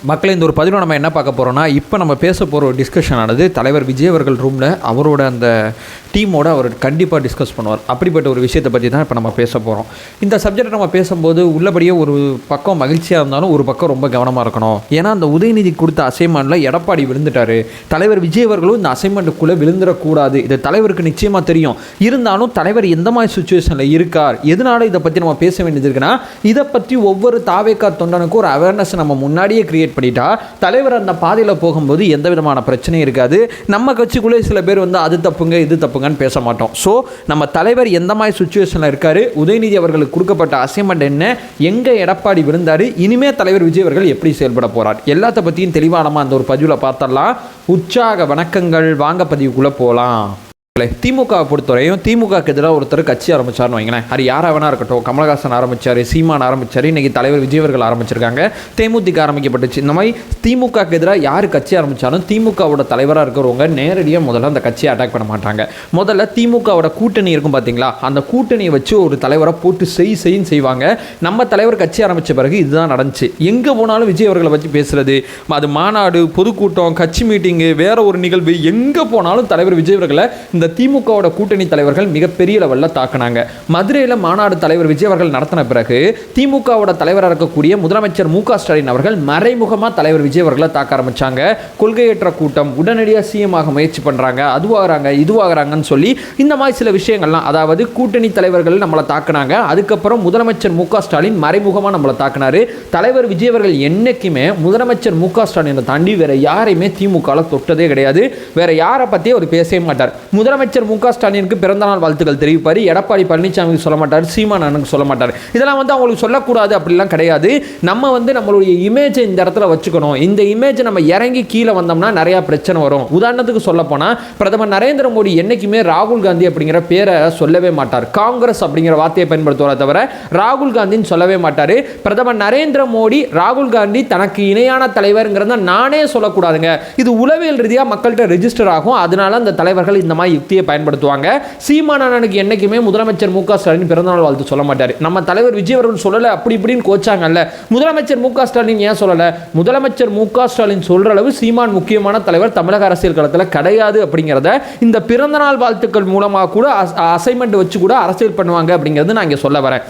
மக்களை இந்த ஒரு பதிவில் நம்ம என்ன பார்க்க போகிறோம்னா, இப்போ நம்ம பேச போகிற ஒரு டிஸ்கஷன் ஆனது தலைவர் விஜய் அவர்கள் ரூமில் அவரோட அந்த டீமோடு அவர் கண்டிப்பாக டிஸ்கஸ் பண்ணுவார். அப்படிப்பட்ட ஒரு விஷயத்தை பற்றி தான் இப்போ நம்ம பேச போகிறோம். இந்த சப்ஜெக்டை நம்ம பேசும்போது உள்ளபடியே ஒரு பக்கம் மகிழ்ச்சியாக இருந்தாலும் ஒரு பக்கம் ரொம்ப கவனமாக இருக்கணும். ஏன்னா அந்த உதயநிதி கொடுத்த அசைன்மெண்ட்டில் எடப்பாடி விழுந்துட்டார். தலைவர் விஜய் அவர்களும் இந்த அசைன்மெண்ட்டுக்குள்ளே விழுந்துடக்கூடாது, இது தலைவருக்கு நிச்சயமாக தெரியும். இருந்தாலும் தலைவர் எந்த மாதிரி சுச்சுவேஷனில் இருக்கார், எதனால இதை பற்றி நம்ம பேச வேண்டியது இருக்குன்னா, இதை பற்றி ஒவ்வொரு தாவேக்கா தொண்டனுக்கும் ஒரு அவேர்னஸ் நம்ம முன்னாடியே கிரியேட் பண்ணிட்டா தலைவர் அந்த பாதையில் போகும்போது எந்த விதமான பிரச்சனையும் இருக்காது. நம்ம கட்சிக்குள்ளே சில பேர் வந்து அது தப்புங்க இது தப்புங்கன்னு பேச மாட்டோம். ஸோ நம்ம தலைவர் எந்த மாதிரி சுச்சுவேஷனில் இருக்காரு, உதயநிதி அவர்களுக்கு கொடுக்கப்பட்ட அசைன்மெண்ட் என்ன, எங்கே எடப்பாடி விழுந்தாரு, இனிமே தலைவர் விஜய் அவர்கள் எப்படி செயல்பட போறார், எல்லாத்த பற்றியும் தெளிவான அந்த ஒரு பதிவில் பார்த்தரலாம். உற்சாக வணக்கங்கள், வாங்க பதிவுக்குள்ளே போகலாம். திமுகவை பொறுத்தவரையும் திமுகக்கு எதிராக ஒருத்தர் கட்சி ஆரம்பிச்சார்னு வைங்களேன், அது யாராக வேணா இருக்கட்டும். கமலஹாசன் ஆரம்பிச்சார், சீமான் ஆரம்பிச்சார், இன்றைக்கி தலைவர் விஜய் அவர்கள் ஆரம்பிச்சிருக்காங்க, தேமுதிக ஆரம்பிக்கப்பட்டுச்சு. இந்த மாதிரி திமுகக்கு எதிராக யார் கட்சி ஆரம்பித்தாலும் திமுகவோட தலைவராக இருக்கிறவங்க நேரடியாக முதல்ல அந்த கட்சியை அட்டாக் பண்ண மாட்டாங்க. முதல்ல திமுகவோட கூட்டணி இருக்கும் பார்த்தீங்களா, அந்த கூட்டணியை வச்சு ஒரு தலைவரை போட்டு செய்யும் செய்வாங்க. நம்ம தலைவர் கட்சி ஆரம்பித்த பிறகு இதுதான் நடந்துச்சு. எங்கே போனாலும் விஜய் அவர்களை பற்றி பேசுறது, அது மாநாடு, பொதுக்கூட்டம், கட்சி மீட்டிங்கு, வேற ஒரு நிகழ்வு, எங்கே போனாலும் தலைவர் விஜய் அவர்களை இந்த திமுகவோட கூட்டணி தலைவர்கள் மிகப்பெரிய லெவலில் தாக்குனாங்க. மதுரையில் மாநாடு தலைவர் விஜய் அவர்கள் நடத்தின பிறகு திமுகவோட தலைவராக இருக்கக்கூடிய முதலமைச்சர் மு.க. ஸ்டாலின் அவர்கள் மறைமுகமாக தலைவர் விஜய் அவர்களை தாக்க ஆரம்பிச்சாங்க. கொள்கையற்ற கூட்டம், உடனடியாக சிஎமாக முயற்சி பண்ணுறாங்க, அதுவாகிறாங்க இதுவாகிறாங்கன்னு சொல்லி இந்த மாதிரி சில விஷயங்கள்லாம், அதாவது கூட்டணி தலைவர்கள் நம்மளை தாக்குனாங்க. அதுக்கப்புறம் முதலமைச்சர் மு.க. ஸ்டாலின் மறைமுகமாக நம்மளை தாக்குனாரு. தலைவர் விஜய் அவர்கள் என்னைக்குமே முதலமைச்சர் மு.க. ஸ்டாலினை தாண்டி வேற யாரையுமே திமுகவில் தொட்டதே கிடையாது. வேற யாரை பற்றியும் அவர் பேசவே மாட்டார். முதலமைச்சர் மு.க. ஸ்டாலினுக்கு பிறந்தநாள் வாழ்த்துக்கள் தெரிவிப்பார். எடப்பாடி பழனிசாமிக்கு சொல்ல மாட்டார், சீமானனுக்கு சொல்ல மாட்டார். இதெல்லாம் வந்து அவங்களுக்கு சொல்லக்கூடாது அப்படிலாம் கிடையாது. நம்ம வந்து நம்மளுடைய இமேஜை இந்த இடத்துல வச்சுக்கணும். இந்த இமேஜ் நம்ம இறங்கி கீழே வந்தோம்னா நிறைய பிரச்சனை வரும். உதாரணத்துக்கு சொல்ல போனால் பிரதமர் நரேந்திர மோடி என்னைக்குமே ராகுல் காந்தி அப்படிங்கிற பேரை சொல்லவே மாட்டார். காங்கிரஸ் அப்படிங்கிற வார்த்தையை பயன்படுத்துவார தவிர ராகுல் காந்தின்னு சொல்லவே மாட்டார். பிரதமர் நரேந்திர மோடி ராகுல் காந்தி தனக்கு இணையான தலைவர்ங்கிறத நானே சொல்லக்கூடாதுங்க. இது உளவியல் ரீதியாக மக்கள்கிட்ட ரெஜிஸ்டர் ஆகும். அதனால அந்த தலைவர்கள் இந்த மாதிரி யுக்தியை பயன்படுத்துவாங்க. சீமானனுக்கு என்னைக்குமே முதலமைச்சர் மு.க. ஸ்டாலின் பிறந்தநாள் வாழ்த்து சொல்ல மாட்டார். நம்ம தலைவர் விஜய் அவர்கள் சொல்லல அப்படி இப்படின்னு கோச்சாங்கல்ல, முதலமைச்சர் மு.க. ஸ்டாலின் ஏன் சொல்லல? முதலமைச்சர் மு.க. ஸ்டாலின் சொல்ற அளவு சீமான் முக்கியமான தலைவர் தமிழக அரசியல் களத்தில் கிடையாது அப்படிங்கிறத இந்த பிறந்தநாள் வாழ்த்துக்கள் மூலமாக கூட அசைன்மெண்ட் வச்சு கூட அரசியல் பண்ணுவாங்க அப்படிங்கிறது நான் இங்கே சொல்ல வரேன்.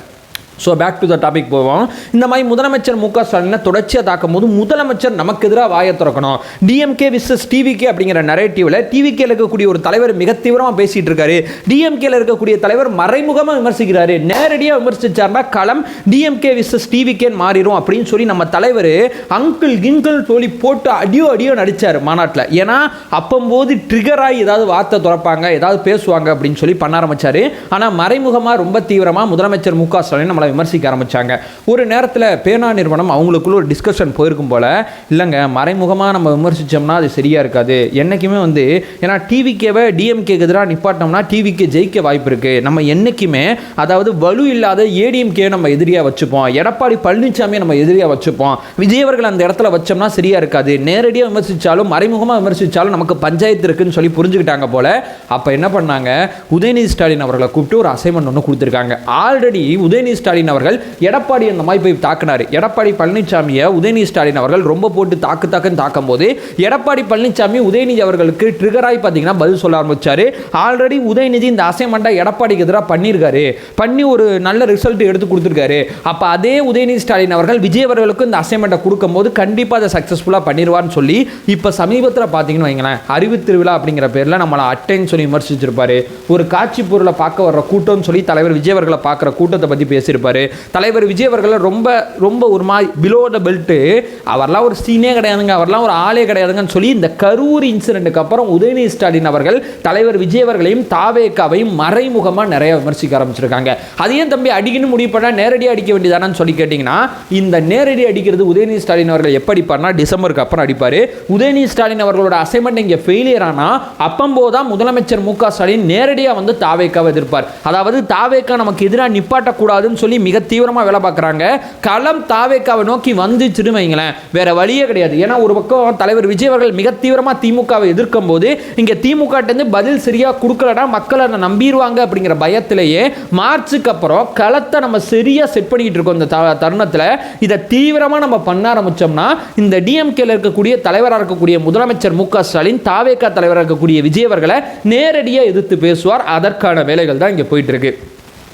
So back to the topic போவோம். இந்த மாதிரி முதலமைச்சர் மு.க. ஸ்டாலினை தொடர்ச்சியாக தாக்கும் போது முதலமைச்சர் நமக்கு எதிராக வாயை திறக்கணும். டிஎம்கே விசஸ் டிவிகே அப்படிங்கிற நரேட்டிவில் டிவிகேல இருக்கக்கூடிய ஒரு தலைவர் மிக தீவிரமாக பேசிட்டு இருக்காரு. டிஎம்கேல இருக்கக்கூடிய தலைவர் மறைமுகமாக விமர்சிக்கிறாரு. நேரடியாக விமர்சிச்சார்னா களம் டிஎம்கே விசஸ் டிவிகேன்னு மாறிடும் அப்படின்னு சொல்லி நம்ம தலைவர் அங்கிள் கிங்கிள் சொல்லி போட்டு அடியோ நடிச்சார் மாநாட்டில். ஏன்னா அப்போது ட்ரிகராகி ஏதாவது வார்த்தை திறப்பாங்க, ஏதாவது பேசுவாங்க அப்படின்னு சொல்லி பண்ண ஆரம்பிச்சாரு. ஆனால் மறைமுகமாக ரொம்ப தீவிரமாக முதலமைச்சர் மு.க. ஸ்டாலின் நம்மளை விமர்சிக்க ஆரம்பிச்சாங்க. ஒரு நேரத்தில் பேனா நிறுவனம் அவங்களுக்குள்ள ஒரு டிஸ்கஷன் போயிருக்கும் போல, இல்லைங்க மறைமுகமாக நம்ம விமர்சித்தோம்னா அது சரியா இருக்காது. என்னைக்குமே வந்து ஏன்னா டிவிகேவை டிஎம்கேக்கு எதிராக நிப்பாட்டோம்னா டிவிகே ஜெயிக்க வாய்ப்பு இருக்கு. நம்ம என்னைக்குமே அதாவது வலு இல்லாத ஏடிஎம்கே நம்ம எதிரியாக வச்சுப்போம், எடப்பாடி பழனிசாமியை நம்ம எதிரியாக வச்சுப்போம். விஜய் அவர்கள் அந்த இடத்துல வச்சோம்னா சரியா இருக்காது. நேரடியாக விமர்சித்தாலும் மறைமுகமாக விமர்சித்தாலும் நமக்கு பஞ்சாயத்து இருக்குன்னு சொல்லி புரிஞ்சுக்கிட்டாங்க போல. அப்போ என்ன பண்ணாங்க, உதயநிதி ஸ்டாலின் அவர்களை கூப்பிட்டு ஒரு அசைன்மெண்ட் ஒன்று கொடுத்துருக்காங்க. ஆல்ரெடி உதயநிதி ஸ்டாலின் அவர்கள் எடப்பாடி அந்த மாதிரி போய் தாக்குனாரு. எடப்பாடி பழனிசாமியை உதயநிதி ஸ்டாலின் அவர்கள் ரொம்ப போட்டு தாக்குன்னு தாக்கும் போது எடப்பாடி பழனிசாமி உதயநிதி அவர்களுக்கு ட்ரிகராய் பார்த்தீங்கன்னா பதில் சொல்ல ஆரம்பிச்சாரு. ஆல்ரெடி உதயநிதி இந்த அசைன்மெண்ட்டை எடப்பாடிக்கு எதிராக பண்ணியிருக்காரு, பண்ணி ஒரு நல்ல ரிசல்ட் எடுத்து கொடுத்துருக்காரு. அப்போ அதே உதயநிதி ஸ்டாலின் அவர்கள் விஜய் அவர்களுக்கு இந்த அசைன்மெண்ட்டை கொடுக்கும்போது கண்டிப்பாக அதை சக்ஸஸ்ஃபுல்லாக பண்ணிடுவான்னு சொல்லி இப்போ சமீபத்தில் பார்த்தீங்கன்னு வைங்களேன், அறிவு திருவிழா அப்படிங்கிற பேரில் நம்மளை அட்டைன்னு சொல்லி விமர்சிச்சிருப்பாரு. ஒரு காட்சி பொருளை பார்க்க வர்ற கூட்டம்னு சொல்லி தலைவர் விஜய் அவர்களை பார்க்குற கூட்டத்தை பற்றி பேசியிருப்பாரு. தலைவர் விஜய் அவர்கள் ரொம்ப ரொம்ப ஒரு மாதிரி பிலோ த பெல்ட், அவர்லாம் ஒரு சீனே கிடையாதுங்க, அவர்லாம் ஒரு ஆளே கிடையாதுங்கன்னு சொல்லி இந்த கரூர் இன்சிடென்ட்டுக்கு அப்புறம் உதயநிதி ஸ்டாலின் அவர்கள் தலைவர் விஜய் அவர்களையும் தாவேக்காவையும் மறைமுகமாக நிறைய விமர்சிக்க ஆரம்பிச்சிருக்காங்க. அதையும் தம்பி அடிக்கணும் முடிவு பண்ணால் நேரடியாக அடிக்க வேண்டியதானு சொல்லி கேட்டிங்கன்னா, இந்த நேரடி அடிக்கிறது உதயநிதி ஸ்டாலின் அவர்கள் எப்படி அடிப்பார்னா டிசம்பருக்கு அப்புறம் அடிப்பார். உதயநிதி ஸ்டாலின் அவர்களோட அசைன்மெண்ட் இங்கே ஃபெயிலியர் ஆனால் அப்பம்போதான் முதலமைச்சர் மு.க. ஸ்டாலின் நேரடியாக வந்து தாவேக்காவை எதிர்ப்பார். அதாவது தாவேக்கா நமக்கு எதிராக நிப்பாட்டக்கூடாதுன்னு சொல்லி சொல்லி மிக தீவிரமாக வேலை பார்க்குறாங்க. களம் தாவேக்காவை நோக்கி வந்துச்சுன்னு வைங்களேன், வேற வழியே கிடையாது. ஏன்னா ஒரு பக்கம் தலைவர் விஜய் அவர்கள் மிக தீவிரமாக திமுகவை எதிர்க்கும் போது இங்கே திமுக பதில் சரியாக கொடுக்கலன்னா மக்கள் அதை நம்பிடுவாங்க அப்படிங்கிற பயத்திலேயே மார்ச்சுக்கு அப்புறம் களத்தை நம்ம சரியாக செட் பண்ணிக்கிட்டு இருக்கோம். இந்த தருணத்தில் இதை தீவிரமாக நம்ம பண்ண ஆரம்பிச்சோம்னா இந்த டிஎம்கேல இருக்கக்கூடிய தலைவராக இருக்கக்கூடிய முதலமைச்சர் மு க ஸ்டாலின், தாவேகா தலைவராக இருக்கக்கூடிய விஜய் அவர்களை நேரடியாக எதிர்த்து பேசுவார். அதற்கான வேலைகள் தான் இங்கே போயிட்டு இருக்கு.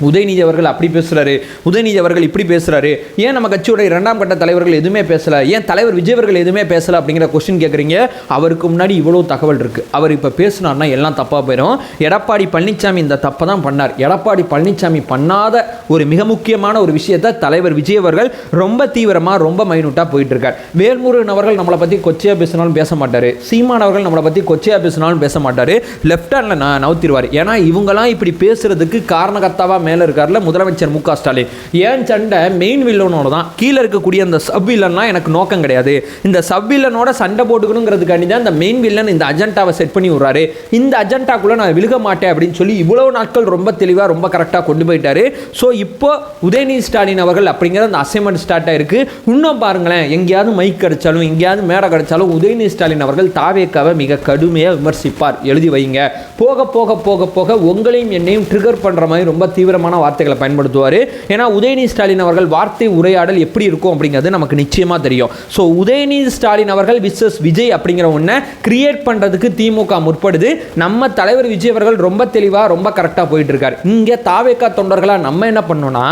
உதயநிதி அவர்கள் அப்படி பேசுகிறாரு, உதயநிதி அவர்கள் இப்படி பேசுகிறாரு, ஏன் நம்ம கட்சியோட 2ஆம் கட்ட தலைவர்கள் எதுவுமே பேசலை, ஏன் தலைவர் விஜய் அவர்கள் எதுவுமே பேசலை அப்படிங்கிற கொஸ்டின் கேட்குறீங்க. அவருக்கு முன்னாடி இவ்வளோ தகவல் இருக்குது. அவர் இப்போ பேசினார்னா எல்லாம் தப்பாக போயிடும். எடப்பாடி பழனிசாமி இந்த தப்பை தான் பண்ணார். எடப்பாடி பழனிசாமி பண்ணாத ஒரு மிக முக்கியமான ஒரு விஷயத்தை தலைவர் விஜய் அவர்கள் ரொம்ப தீவிரமாக ரொம்ப மைனூட்டாக போயிட்டு இருக்கார். வேல்முருகன் அவர்கள் நம்மளை பற்றி கொச்சையாக பேசினாலும் பேச மாட்டார். சீமான் அவர்கள் நம்மளை பற்றி கொச்சையாக பேசினாலும் பேச மாட்டார். லெஃப்ட் ஹேண்டில் நவுத்திடுவார். ஏன்னா இவங்கெல்லாம் இப்படி பேசுறதுக்கு காரணகர்த்தாவாக மேலே இருக்கார்ல முதலமைச்சர் மு க ஸ்டாலின். ஏன் சண்டை மெயின் வில்லனோட தான். கீழே இருக்கக்கூடிய அந்த சப் வில்லன்லாம் எனக்கு நோக்கம் கிடையாது. இந்த சப் வில்லனோட சண்டை போட்டுக்கணுங்கிறதுக்காண்டி தான் இந்த மெயின் வில்லன் இந்த அஜெண்டாவை செட் பண்ணி விடுறாரு. இந்த அஜெண்டாக்குள்ளே நான் விழுக மாட்டேன் அப்படின்னு சொல்லி இவ்வளவு நாட்கள் ரொம்ப தெளிவாக ரொம்ப கரெக்டாக கொண்டு போயிட்டாரு. ஸோ இப்போ உதயநிதி ஸ்டாலின் அவர்கள் அப்படிங்கிற அந்த அசைன்மெண்ட் ஸ்டார்ட் ஆயிருக்கு. இன்னும் பாருங்களேன், எங்கேயாவது மைக் கிடைச்சாலும் எங்கேயாவது மேடை கிடைச்சாலும் உதயநிதி ஸ்டாலின் அவர்கள் தாவேக்காவை மிக கடுமையாக விமர்சிப்பார். எழுதி வைங்க. போக போக போக போக உங்களையும் என்னையும் ட்ரிகர் பண்ணுற மாதிரி ரொம்ப தீவிரமான வார்த்தைகளை பயன்படுத்துவார். ஏன்னா உதயநிதி ஸ்டாலின் அவர்கள் வார்த்தை உரையாடல் எப்படி இருக்கும் அப்படிங்கிறது நமக்கு நிச்சயமாக தெரியும். ஸோ உதயநிதி ஸ்டாலின் அவர்கள் விசஸ் விஜய் அப்படிங்கிற ஒன்றை கிரியேட் பண்ணுறதுக்கு திமுக முற்படுது. நம்ம தலைவர் விஜய் அவர்கள் ரொம்ப தெளிவாக ரொம்ப கரெக்டாக போயிட்டு இருக்காரு. இங்கே தாவேக்கா தொண்டர்களாக நம்ம என்ன பண்ணோம்னா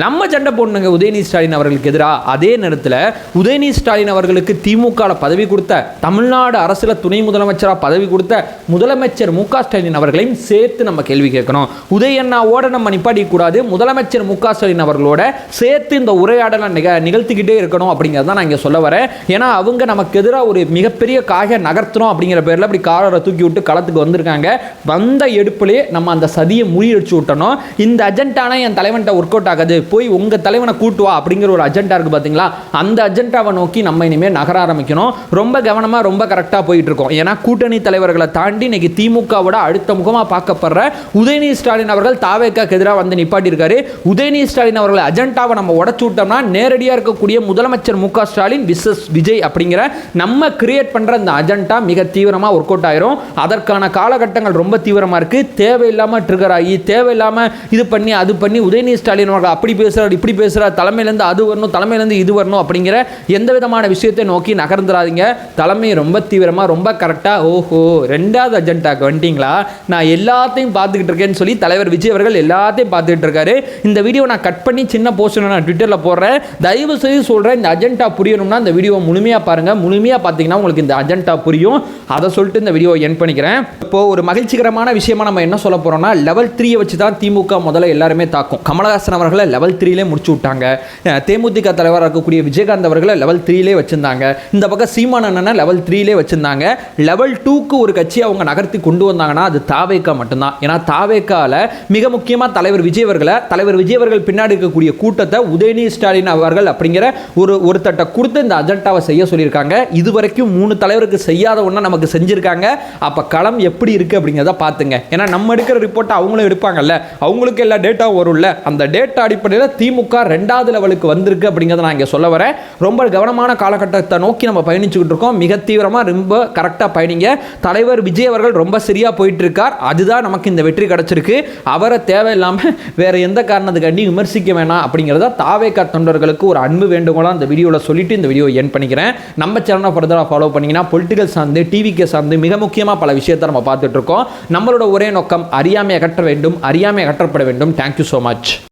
நம்ம சண்டை போடணுங்க உதயநிதி ஸ்டாலின் அவர்களுக்கு எதிராக. அதே நேரத்தில் உதயநிதி ஸ்டாலின் அவர்களுக்கு திமுக பதவி கொடுத்த, தமிழ்நாடு அரசில் துணை முதலமைச்சராக பதவி கொடுத்த முதலமைச்சர் மு க ஸ்டாலின் அவர்களையும் சேர்த்து நம்ம கேள்வி கேட்கணும். உதயண்ணாவோட நம்ம நிப்பாடி கூடாது, முதலமைச்சர் மு க ஸ்டாலின் அவர்களோட சேர்த்து இந்த உரையாடலை நிகழ்த்திக்கிட்டே இருக்கணும் அப்படிங்கிறத நான் இங்கே சொல்ல வரேன். ஏன்னா அவங்க நமக்கு எதிராக ஒரு மிகப்பெரிய காக நகர்த்தணும் அப்படிங்கிற பேரில் அப்படி காலரை தூக்கி விட்டு களத்துக்கு வந்திருக்காங்க. வந்த எடுப்புலேயே நம்ம அந்த சதியை முறியடிச்சு விட்டணும். இந்த அஜெண்டானா என் தலைவன்ட்ட ஒர்க் அவுட் ஆகாது, போய் உங்கள் தலைவனை கூட்டுவா அப்படிங்கிற ஒரு அஜெண்டா இருக்குது பார்த்தீங்களா, அந்த அஜெண்டாவை நோக்கி நம்ம இனிமேல் நகர ஆரம்பிக்கணும். ரொம்ப கவனமாக ரொம்ப கரெக்டாக போயிட்டு இருக்கோம். ஏன்னா கூட்டணி தலைவர்களை தாண்டி இன்னைக்கு திமுகவோட அடுத்த முகமாக பார்க்கப்படுற உதயநிதி ஸ்டாலின் அவர்கள் தாவேக்காக்கு எதிராக வந்து நிப்பாட்டி இருக்காரு. உதயநிதி ஸ்டாலின் அவர்கள் அஜெண்டாவை நம்ம உடச்சு விட்டோம்னா நேரடியாக இருக்கக்கூடிய முதலமைச்சர் மு க ஸ்டாலின் விசஸ் விஜய் அப்படிங்கிற நம்ம கிரியேட் பண்ணுற இந்த அஜெண்டா மிக தீவிரமாக ஒர்க் அவுட் ஆயிரும். அதற்கான காலகட்டங்கள் ரொம்ப தீவிரமாக இருக்குது. தேவையில்லாமல் ட்ரிகர் ஆகி தேவையில்லாமல் இது பண்ணி அது பண்ணி உதயநிதி ஸ்டாலின் அவர்கள் அப்படி பேசுகிறார் இப்படி பேசுகிறார், தலைமையிலேருந்து அது வரணும் தலைமையிலேருந்து இது வரணும் அப்படிங்கிற எந்த விதமான விஷயத்தை நோக்கி நகர்ந்துடாதீங்க. தலைமை ரொம்ப தீவிரமாக ரொம்ப கரெக்டாக ஓஹோ 2வது அஜெண்டாக்கு வந்துட்டீங்களா, நான் எல்லாத்தையும் பார்த்துக்கிட்டு இருக்கேன்னு சொல்லி தலைவர் விஜய் அவர்கள் எல்லாத்தையும் பார்த்துக்கிட்டு இருக்காரு. இந்த வீடியோ நான் கட் பண்ணி சின்ன போஸ்ட் நான் ட்விட்டரில் போடுறேன். தயவு செய்து சொல்கிறேன், இந்த அஜெண்டா புரியணும்னா இந்த வீடியோ முழுமையாக பாருங்கள். முழுமையாக பார்த்தீங்கன்னா உங்களுக்கு இந்த அஜெண்டா புரியும். அதை சொல்லிட்டு இந்த வீடியோ என் பண்ணிக்கிறேன். இப்போது ஒரு மகிழ்ச்சிகரமான விஷயமா நம்ம என்ன சொல்ல போகிறோம்னா, லெவல் 3 வச்சு தான் திமுக முதல்ல எல்லாருமே தாக்கும். கமலஹாசன் அவர்களை லெவல் 3 முடிச்சு விட்டாங்க. தேமுதிக தலைவராக இருக்கக்கூடிய விஜயகாந்த் அவர்களை லெவல் 3 வச்சிருந்தாங்க. இந்த பக்கம் சீமான் அண்ணனை லெவல் 3 வச்சிருந்தாங்க. லெவல் 2க்கு ஒரு கட்சி அவங்க நகர்த்தி கொண்டு வந்தாங்கன்னா அது தாவேக்கா மட்டும்தான். ஏன்னா தாவேக்கால மிக முக்கியமாக தலைவர் விஜய் அவர்கள் பின்னாடி இருக்கக்கூடிய கூட்டத்தை உதயநிதி ஸ்டாலின் அவர்கள் அப்படிங்கிற ஒரு தட்டை கொடுத்து இந்த அஜெண்டாவை செய்ய சொல்லியிருக்காங்க. இதுவரைக்கும் 3 தலைவருக்கு செய்யாத ஒன்றை நமக்கு செஞ்சிருக்காங்க. அப்போ களம் எப்படி இருக்கு அப்படிங்கிறத பார்த்துங்க. ஏன்னா நம்ம எடுக்கிற ரிப்போர்ட்டை அவங்களும் எடுப்பாங்கல்ல, அவங்களுக்கு எல்லா டேட்டாவும் வரும்ல. அந்த டேட்டா அடிப்படையில் திமுக 2வது லெவலுக்கு வந்திருக்கு அப்படிங்கிறத நான் இங்கே சொல்ல வரேன். ரொம்ப கவனமான காலகட்டத்தை நோக்கி நம்ம பயணிச்சுக்கிட்டு இருக்கோம். மிக தீவிரமாக ரொம்ப கரெக்டாக பயணிங்க. தலைவர் விஜய் அவர்கள் ரொம்ப சரியாக போயிட்டு இருக்கார். அதுதான் நமக்கு இந்த வெற்றி கிடைச்சிருக்கு. அவரை தேவையில்லாமல் வேற எந்த காரணத்துக்காண்டி விமர்சிக்க வேணாம் அப்படிங்கிறத தாவேக்கா தொண்டர்களுக்கு ஒரு அன்பு வேண்டுகோளாக இந்த வீடியோவில் சொல்லிட்டு இந்த வீடியோ என் பண்ணிக்கிறேன். நம்ம சேனலை ஃபர்தராக ஃபாலோ பண்ணிங்கன்னா பொலிட்டிக்கல் சார்ந்து டிவிக்கு சார்ந்து மிக முக்கியமாக பல விஷயத்தை நம்ம பார்த்துட்டு இருக்கோம். நம்மளோட ஒரே நோக்கம் அறியாமை அகற்ற வேண்டும், அறியாமை அகற்றப்பட வேண்டும். Thank you so much.